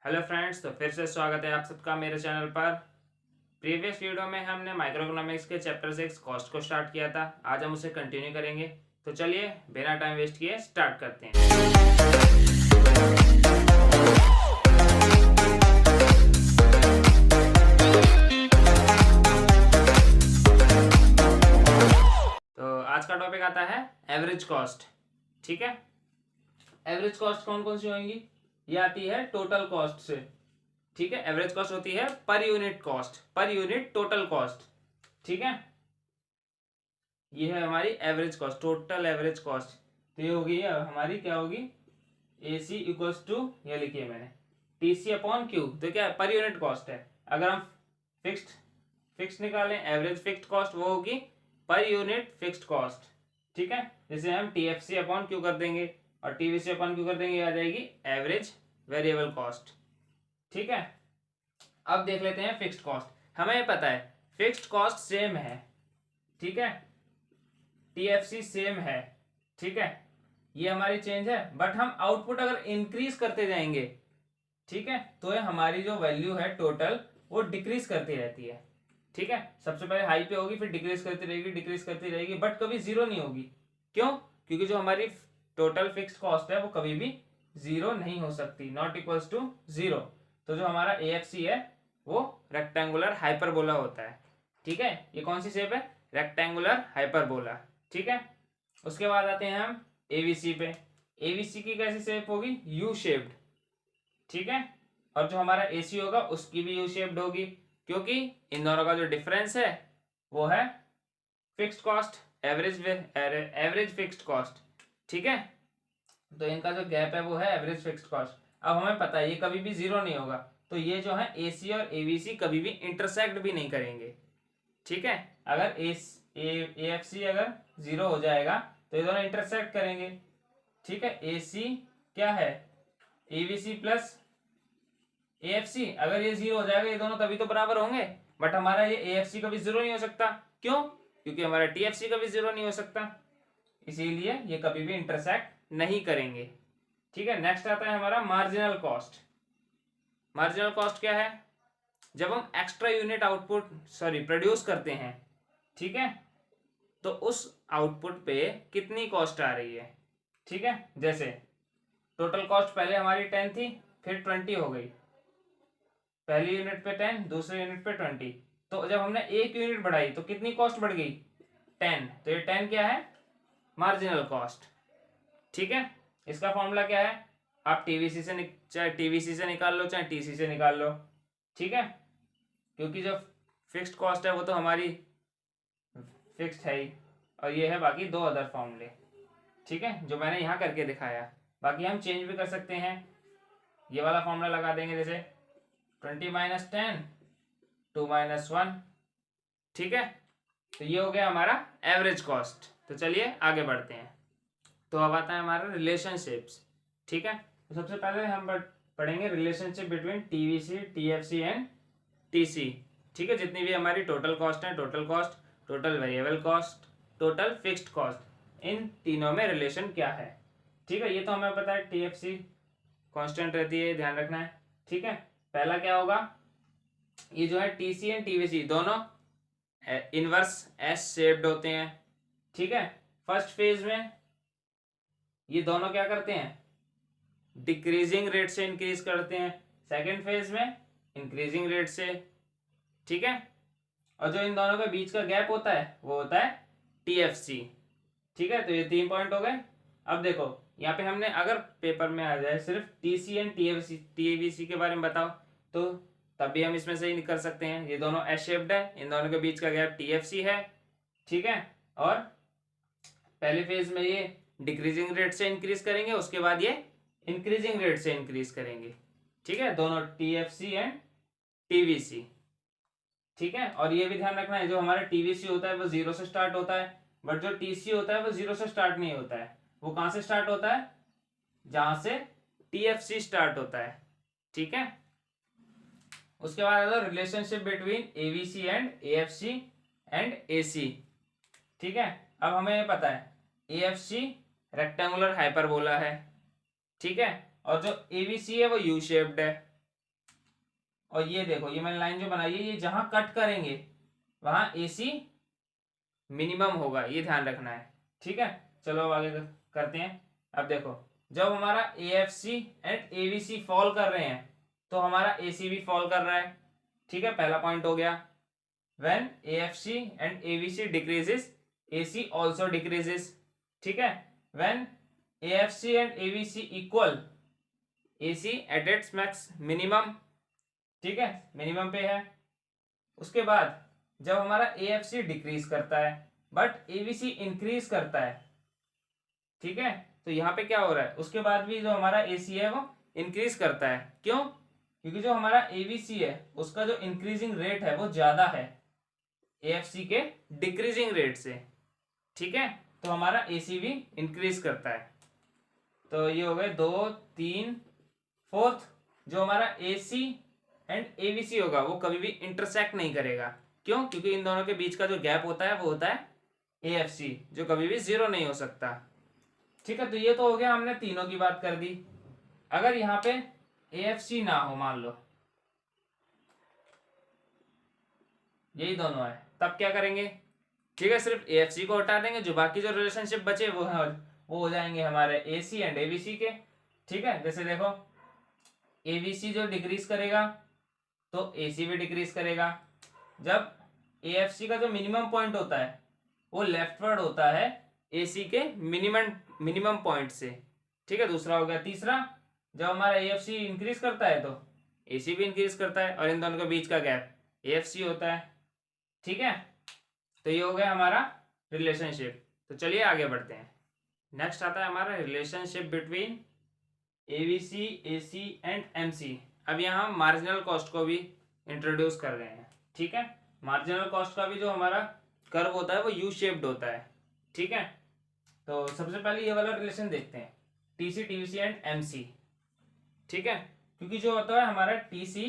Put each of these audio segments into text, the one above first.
Hello friends, तो फिर से स्वागत है आप सबका मेरे चैनल पर। प्रीवियस वीडियो में हमने माइक्रो इकोनॉमिक्स के चैप्टर 6 कॉस्ट को स्टार्ट किया था। आज हम उसे कंटिन्यू करेंगे। तो चलिए बिना टाइम वेस्ट किए स्टार्ट करते हैं। तो आज का टॉपिक आता है एवरेज कॉस्ट। ठीक है, एवरेज कॉस्ट कौन कौन सी होंगी? ये आती है टोटल कॉस्ट से। ठीक है, एवरेज कॉस्ट होती है per unit cost, per unit total cost. ठीक है, ये है हमारी average cost, total average cost. तो ये होगी हमारी क्या होगी? ए सी इक्वल्स टू, ये लिखिए मैंने, टी सी अपॉन क्यू। तो क्या है? पर यूनिट कॉस्ट है। अगर हम फिक्स्ड निकालें, एवरेज फिक्स्ड कॉस्ट, वो होगी पर यूनिट फिक्स्ड कॉस्ट। ठीक है, जैसे हम T F C upon Q कर देंगे और T V C upon Q कर देंगे, आ जाएगी एवरेज वेरिएबल कॉस्ट। ठीक है, अब देख लेते हैं फिक्स्ड कॉस्ट। हमें पता है फिक्स्ड कॉस्ट सेम है। ठीक है, टीएफसी सेम है। ठीक है, ये हमारी चेंज है, बट हम आउटपुट अगर इंक्रीज करते जाएंगे, ठीक है, तो ये हमारी जो वैल्यू है टोटल, वो डिक्रीज करती रहती है। ठीक है, सबसे पहले हाई पे होगी, फिर डिक्रीज करती रहेगी, डिक्रीज करती रहेगी, बट कभी जीरो नहीं होगी। क्यों? क्योंकि जो हमारी टोटल फिक्स्ड कॉस्ट है वो कभी भी जीरो नहीं हो सकती, नॉट इक्वल्स टू जीरो। तो जो हमारा एएफसी है वो रेक्टेंगुलर हाइपरबोला होता है। ठीक है, ये कौन सी शेप है? Rectangular hyperbola. ठीक है, उसके बाद आते हैं हम एवीसी पे। एवीसी की कैसी शेप होगी? U shaped. ठीक है, और जो हमारा एसी होगा उसकी भी यू शेप्ड होगी, क्योंकि इन दोनों का जो डिफरेंस है वो है fixed cost, average fixed cost. ठीक है, तो इनका जो गैप है वो है एवरेज फिक्स्ड कॉस्ट। अब हमें पता है ये कभी भी जीरो नहीं होगा, तो ये जो है एसी और एवीसी कभी भी इंटरसेक्ट भी नहीं करेंगे। ठीक है, अगर एएफसी अगर जीरो हो जाएगा तो ये दोनों इंटरसेक्ट करेंगे। ठीक है, एसी क्या है? एवीसी प्लस एएफसी, अगर ये जीरो हो जाएगा ये दोनों तभी तो बराबर होंगे। बट हमारा ये एएफसी कभी जीरो नहीं हो सकता। क्यों? क्योंकि हमारा टीएफसी कभी जीरो नहीं हो सकता, इसीलिए ये कभी भी इंटरसेक्ट नहीं करेंगे। ठीक है, नेक्स्ट आता है हमारा मार्जिनल कॉस्ट। मार्जिनल कॉस्ट क्या है? जब हम एक्स्ट्रा यूनिट आउटपुट प्रोड्यूस करते हैं, ठीक है, तो उस आउटपुट पे कितनी कॉस्ट आ रही है। ठीक है, जैसे टोटल कॉस्ट पहले हमारी 10 थी, फिर 20 हो गई। पहली यूनिट पे 10, दूसरे यूनिट पे 20। तो जब हमने एक यूनिट बढ़ाई तो कितनी कॉस्ट बढ़ गई? 10। तो ये 10 क्या है? Marginal cost. ठीक है, इसका फॉर्मूला क्या है? आप टीवीसी से चाहे टीवीसी से निकाल लो, चाहे टीसी से निकाल लो। ठीक है, क्योंकि जो फिक्स्ड कॉस्ट है वो तो हमारी फिक्स्ड है ही, और ये है बाकी दो अदर फॉर्मूले। ठीक है, जो मैंने यहाँ करके दिखाया। बाकी हम चेंज भी कर सकते हैं, ये वाला फॉर्मूला लगा देंगे, जैसे 20 माइनस 10 2 माइनस 1। ठीक है, तो ये हो गया हमारा एवरेज कॉस्ट। तो चलिए आगे बढ़ते हैं। तो अब आता है हमारा रिलेशनशिप्स। ठीक है, तो सबसे पहले हम पढ़ेंगे relationship between TVC, TFC and TC. ठीक है, जितनी भी हमारी टोटल कॉस्ट है, total cost, total variable cost, total fixed cost, इन तीनों में रिलेशन क्या है। ठीक है, ये तो हमें पता है, टीएफसी कांस्टेंट रहती है, ध्यान रखना है। ठीक है, पहला क्या होगा? ये जो है टीसी एंड टीवीसी दोनों इनवर्स एस शेप्ड होते हैं। ठीक है, फर्स्ट फेज में ये दोनों क्या करते हैं? डिक्रीजिंग रेट से इंक्रीज करते हैं। सेकेंड फेज में इंक्रीजिंग रेट से। ठीक है, और जो इन दोनों के बीच का गैप होता है वो होता है टीएफसी। ठीक है, तो ये 3 पॉइंट हो गए। अब देखो यहाँ पे हमने, अगर पेपर में आ जाए सिर्फ टीसी एंड टीवीसी के बारे में बताओ, तो तब भी हम इसमें से ही कर सकते हैं। ये दोनों एस शेप्ड है, इन दोनों के बीच का गैप टीएफसी है। ठीक है, और पहले फेज में ये डिक्रीजिंग रेट से इंक्रीज करेंगे, उसके बाद ये इंक्रीजिंग रेट से इंक्रीज करेंगे। ठीक है, दोनों टीएफसी एंड टीवीसी। ठीक है, और ये भी ध्यान रखना है, जो हमारा टीवीसी होता है वो जीरो से स्टार्ट होता है, बट जो टीसी होता है वो जीरो से स्टार्ट नहीं होता है। वो कहां से स्टार्ट होता है? जहां से टीएफसी स्टार्ट होता है। ठीक है, उसके बाद आता है relationship between AVC and AFC and AC. ठीक है, अब हमें पता है एएफसी रेक्टेंगुलर हाइपरबोला है। ठीक है, और जो एवीसी है वो यू शेप्ड है। और ये देखो ये मैंने लाइन जो बनाई है, ये जहां कट करेंगे वहां AC मिनिमम होगा, ये ध्यान रखना है। ठीक है, चलो अब आगे करते हैं। अब देखो जब हमारा AFC एंड ABC फॉल कर रहे हैं तो हमारा AC भी फॉल कर रहा है। ठीक है, पहला पॉइंट हो गया। When AFC and ABC decreases AC also decreases. ठीक है, when AFC and ABC equal AC at its max minimum. ठीक है, मिनिमम पे है। उसके बाद जब हमारा AFC डिक्रीज करता है बट ABC इंक्रीज करता है। ठीक है, तो यहाँ पे क्या हो रहा है, उसके बाद भी जो हमारा AC है वो इंक्रीज करता है। क्यों? क्योंकि जो हमारा ABC है उसका जो इंक्रीजिंग रेट है वो ज्यादा है AFC के डिक्रीजिंग रेट से। ठीक है, तो हमारा AC भी इंक्रीज करता है। तो ये हो गए 2 3 फोर्थ, जो हमारा AC एंड ABC होगा वो कभी भी इंटरसेक्ट नहीं करेगा। क्यों? क्योंकि इन दोनों के बीच का जो गैप होता है वो होता है AFC, जो कभी भी 0 नहीं हो सकता। ठीक है, तो ये तो हो गया, हमने तीनों की बात कर दी। अगर यहाँ पे AFC ना हो, मान लो यही दोनों है, तब क्या करेंगे? ठीक है, सिर्फ AFC को हटा देंगे, जो बाकी जो रिलेशनशिप बचे वो हो जाएंगे हमारे AC एंड ABC के। ठीक है, जैसे देखो ABC जो डिक्रीज करेगा तो AC भी डिक्रीज करेगा। जब AFC का जो मिनिमम पॉइंट होता है वो लेफ्टवर्ड होता है AC के मिनिमम पॉइंट से। ठीक है, दूसरा हो गया। तीसरा, जब हमारा AFC इंक्रीज करता है तो AC भी इंक्रीज करता है, और इन दोनों के बीच का गैप AFC होता है। ठीक है, तो ये हो गया हमारा रिलेशनशिप। तो चलिए आगे बढ़ते हैं। नेक्स्ट आता है हमारा relationship between ABC, AC and MC। अब यहाँ हम मार्जिनल कॉस्ट को भी इंट्रोड्यूस कर रहे हैं। ठीक है, मार्जिनल कॉस्ट का भी जो हमारा कर्व होता है वो यू शेप्ड होता है। ठीक है, तो सबसे पहले ये वाला रिलेशन देखते हैं, TC, TVC एंड MC। ठीक है, क्योंकि जो होता है हमारा TC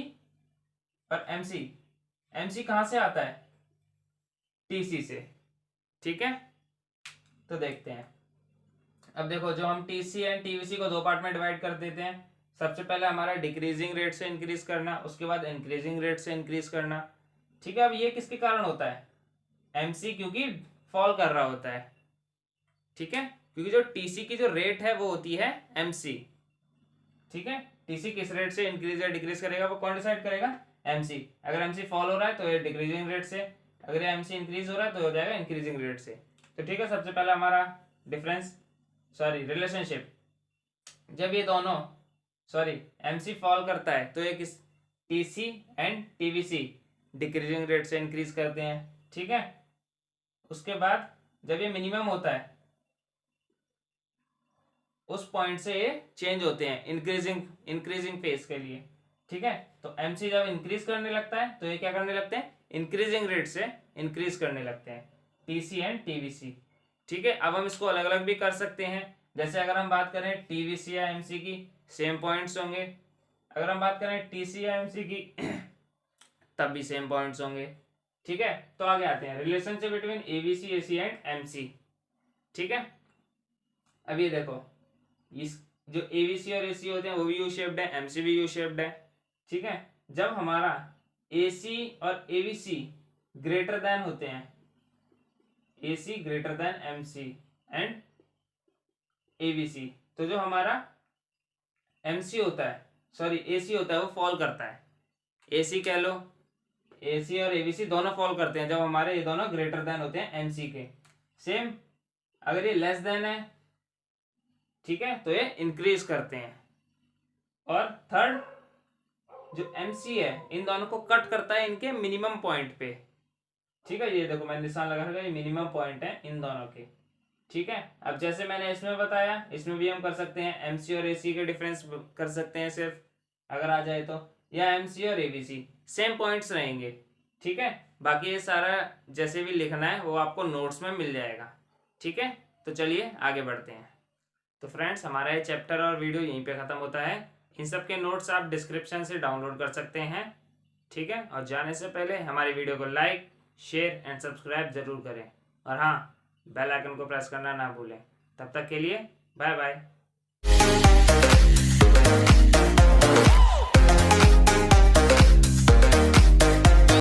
और MC कहाँ से आता है? TC से। ठीक है, तो देखते हैं। अब देखो, जो हम TC एंड TVC को दो पार्ट में डिवाइड कर देते हैं। सबसे पहले हमारा डिक्रीजिंग रेट से इंक्रीज करना, उसके बाद इंक्रीजिंग रेट से इंक्रीज करना। ठीक है, अब ये किसके कारण होता है? MC, क्योंकि फॉल कर रहा होता है। ठीक है, क्योंकि जो TC की जो रेट है वो होती है MC। ठीक है, TC किस रेट से इंक्रीज या डिक्रीज करेगा वो कौन डिसाइड करेगा? MC। अगर MC फॉल हो रहा है तो ये डिक्रीजिंग रेट से, अगर ये MC इंक्रीज हो रहा है तो हो जाएगा इंक्रीजिंग रेट से। तो ठीक है, सबसे पहला हमारा रिलेशनशिप, जब ये दोनों MC फॉल करता है तो ये किस TC and TVC decreasing rate से इंक्रीज करते हैं। ठीक है, उसके बाद जब ये मिनिमम होता है उस पॉइंट से ये चेंज होते हैं इंक्रीजिंग फेज के लिए। ठीक है, तो MC जब इंक्रीज करने लगता है तो ये क्या करने लगते हैं? इंक्रीजिंग रेट से इंक्रीज करने लगते हैं, TC एंड TVC। ठीक है, अब हम इसको अलग अलग भी कर सकते हैं। जैसे अगर हम बात करें TVC या MC की, सेम पॉइंट्स होंगे। अगर हम बात करें TC या MC की तब भी सेम पॉइंट्स होंगे। ठीक है, तो आगे आते हैं relationship between ABC, AC and MC। ठीक है, अब ये देखो, इस जो ABC और AC होते हैं वो भी यू शेप्ड है, MC भी यू शेप्ड है। ठीक है, जब हमारा AC और ABC ग्रेटर देन होते हैं, AC greater than MC and ABC, तो जो हमारा MC होता है, AC होता है वो फॉल करता है। AC कह लो, AC और ABC दोनों फॉल करते हैं जब हमारे ये दोनों ग्रेटर देन होते हैं MC के। सेम अगर ये लेस देन है, ठीक है, तो ये इंक्रीज करते हैं। और थर्ड, जो MC है इन दोनों को कट करता है इनके मिनिमम पॉइंट पे। ठीक है, ये देखो मैंने निशान लगा रखा है, ये मिनिमम पॉइंट है इन दोनों के। ठीक है, अब जैसे मैंने इसमें बताया, इसमें भी हम कर सकते हैं, MC और AC के डिफरेंस कर सकते हैं सिर्फ, अगर आ जाए तो, या MC और ABC सेम पॉइंट्स रहेंगे। ठीक है, बाकी ये सारा जैसे भी लिखना है वो आपको नोट्स में मिल जाएगा। ठीक है, तो चलिए आगे बढ़ते हैं। तो फ्रेंड्स, हमारा ये चैप्टर और वीडियो यहीं पे ख़त्म होता है। इन सब के नोट्स आप डिस्क्रिप्शन से डाउनलोड कर सकते हैं। ठीक है, और जाने से पहले हमारी वीडियो को लाइक, शेयर एंड सब्सक्राइब जरूर करें, और हाँ, बेल आइकन को प्रेस करना ना भूलें। तब तक के लिए बाय बाय।